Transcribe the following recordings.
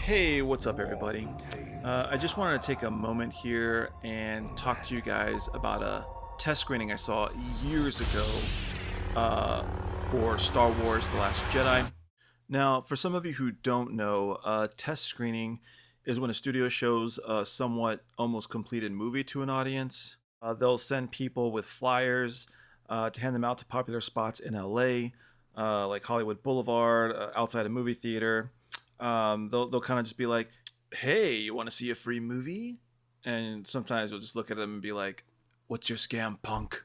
Hey, what's up, everybody? I just wanted to take a moment here and talk to you guys about a test screening I saw years ago for Star Wars The Last Jedi. Now, for some of you who don't know, test screening is when a studio shows a somewhat almost completed movie to an audience. They'll send people with flyers to hand them out to popular spots in LA, like Hollywood Boulevard, outside a movie theater. They'll kind of just be like, "Hey, you want to see a free movie?" And sometimes you'll just look at them and be like, "What's your scam, punk?"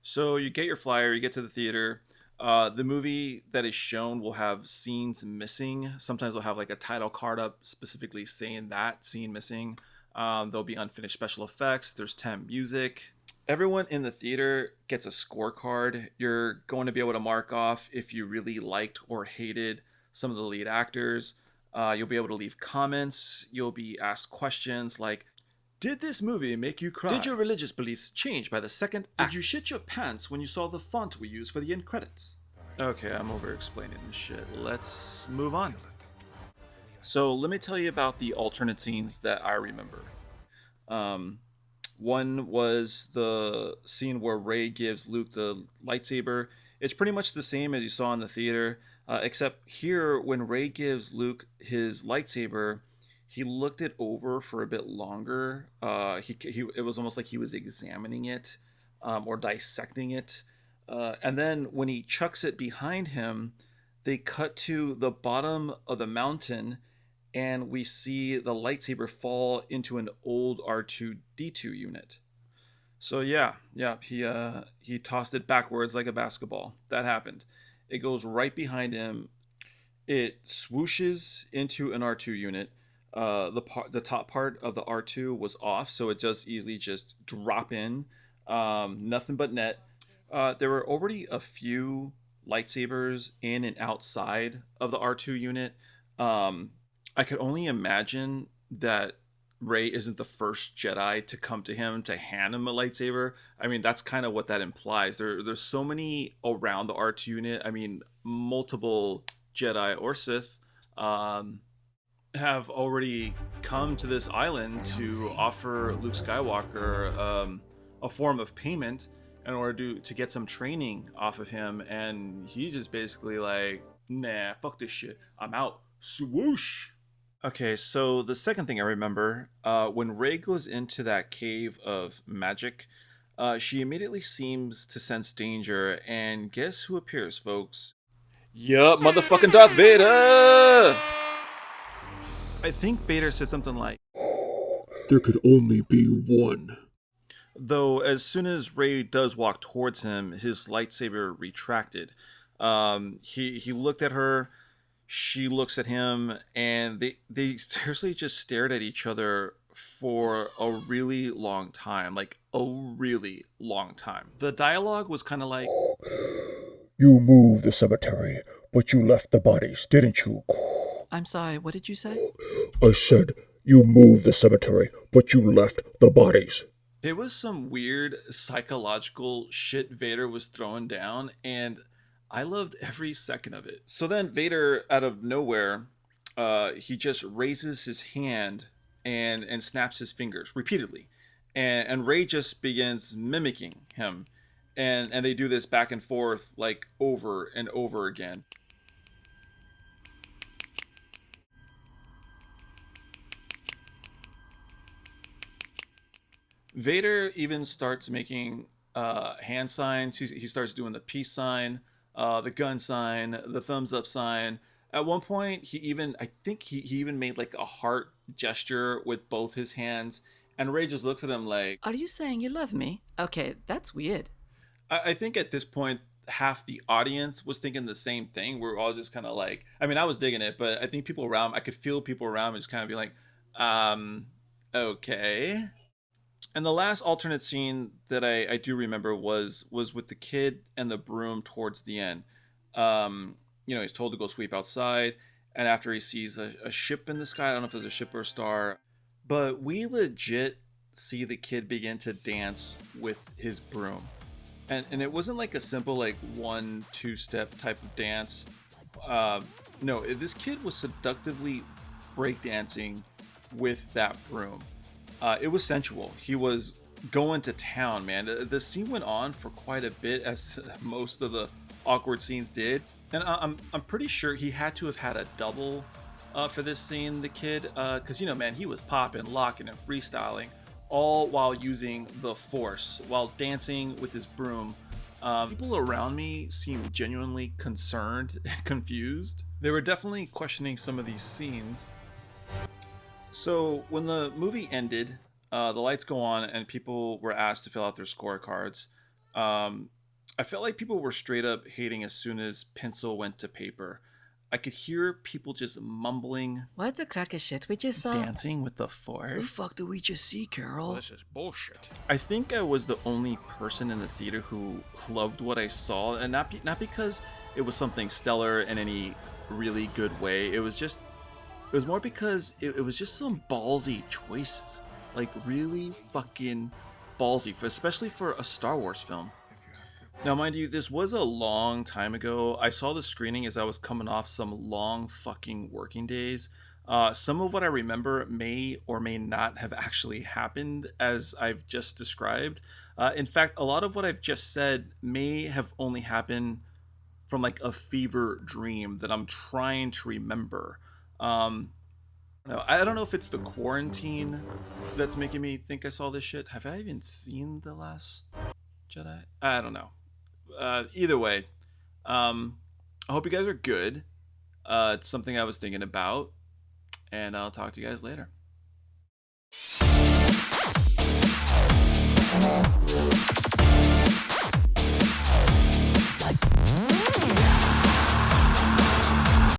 So you get your flyer, you get to the theater. The movie that is shown will have scenes missing. Sometimes they'll have like a title card up specifically saying that scene missing. There'll be unfinished special effects. There's temp music. Everyone in the theater gets a scorecard. You're going to be able to mark off if you really liked or hated some of the lead actors. You'll be able to leave comments. You'll be asked questions like, did this movie make you cry? Did your religious beliefs change by the second act? Did you shit your pants when you saw the font we used for the end credits? Okay, I'm over explaining this shit. Let's move on. So let me tell you about the alternate scenes that I remember. One was the scene where Rey gives Luke the lightsaber. It's pretty much the same as you saw in the theater, except here, when Rey gives Luke his lightsaber, he looked it over for a bit longer. It was almost like he was examining it or dissecting it. And then when he chucks it behind him, they cut to the bottom of the mountain and we see the lightsaber fall into an old R2D2 unit. So yeah, he tossed it backwards like a basketball. That happened. It goes right behind him. It swooshes into an R2 unit. The top part of the R2 was off, so it just easily just drop in. Nothing but net. There were already a few lightsabers in and outside of the R2 unit. I could only imagine that Rey isn't the first Jedi to come to him to hand him a lightsaber. I mean, that's kind of what that implies. There's so many around the R2 unit. I mean, multiple Jedi or Sith have already come to this island to offer Luke Skywalker a form of payment in order to get some training off of him. And he's just basically like, nah, fuck this shit. I'm out. Swoosh. Okay, so the second thing I remember, when Rey goes into that cave of magic, she immediately seems to sense danger, and guess who appears, folks? Yup, motherfucking Darth Vader! I think Vader said something like, There could only be one. though as soon as Rey does walk towards him, his lightsaber retracted. He looked at her, she looks at him, and they seriously just stared at each other for a really long time, like a really long time. The dialogue was kind of like, You moved the cemetery, but you left the bodies, didn't you? I'm sorry, what did you say? I said, you moved the cemetery, but you left the bodies. it was some weird psychological shit Vader was throwing down, and I loved every second of it. So then Vader, out of nowhere, he just raises his hand and snaps his fingers repeatedly, and Rey just begins mimicking him, and they do this back and forth like over and over again. Vader even starts making hand signs. He starts doing the peace sign, the gun sign, the thumbs up sign. At one point, I think he even made like a heart gesture with both his hands. And Ray just looks at him like, Are you saying you love me? Okay, that's weird. I think at this point, half the audience was thinking the same thing. We're all just kind of like, I mean, I was digging it, but I think I could feel people around me just kind of be like, okay. And the last alternate scene that I do remember was with the kid and the broom towards the end. He's told to go sweep outside, and after he sees a ship in the sky, I don't know if it's a ship or a star, but we legit see the kid begin to dance with his broom. And it wasn't like a simple like 1-2 step type of dance. No, this kid was seductively breakdancing with that broom. It was sensual. He was going to town, man. The scene went on for quite a bit, as most of the awkward scenes did, and I'm pretty sure he had to have had a double for this scene, the kid, because man, he was popping, locking, and freestyling, all while using the Force, while dancing with his broom. People around me seemed genuinely concerned and confused. They were definitely questioning some of these scenes. So when the movie ended, the lights go on and people were asked to fill out their scorecards. I felt like people were straight up hating as soon as pencil went to paper. I could hear people just mumbling, What's a crack of shit we just saw? dancing with the Force. The fuck do we just see, Carol? This is bullshit. I think I was the only person in the theater who loved what I saw, and not because it was something stellar in any really good way. It was more because it was just some ballsy choices, like really fucking ballsy, especially for a Star Wars film. Now, mind you, this was a long time ago. I saw the screening as I was coming off some long fucking working days. Some of what I remember may or may not have actually happened as I've just described. In fact, a lot of what I've just said may have only happened from like a fever dream that I'm trying to remember. No, I don't know if it's the quarantine that's making me think I saw this shit. Have I even seen The Last Jedi? I don't know. Either way, I hope you guys are good. It's something I was thinking about, and I'll talk to you guys later. Like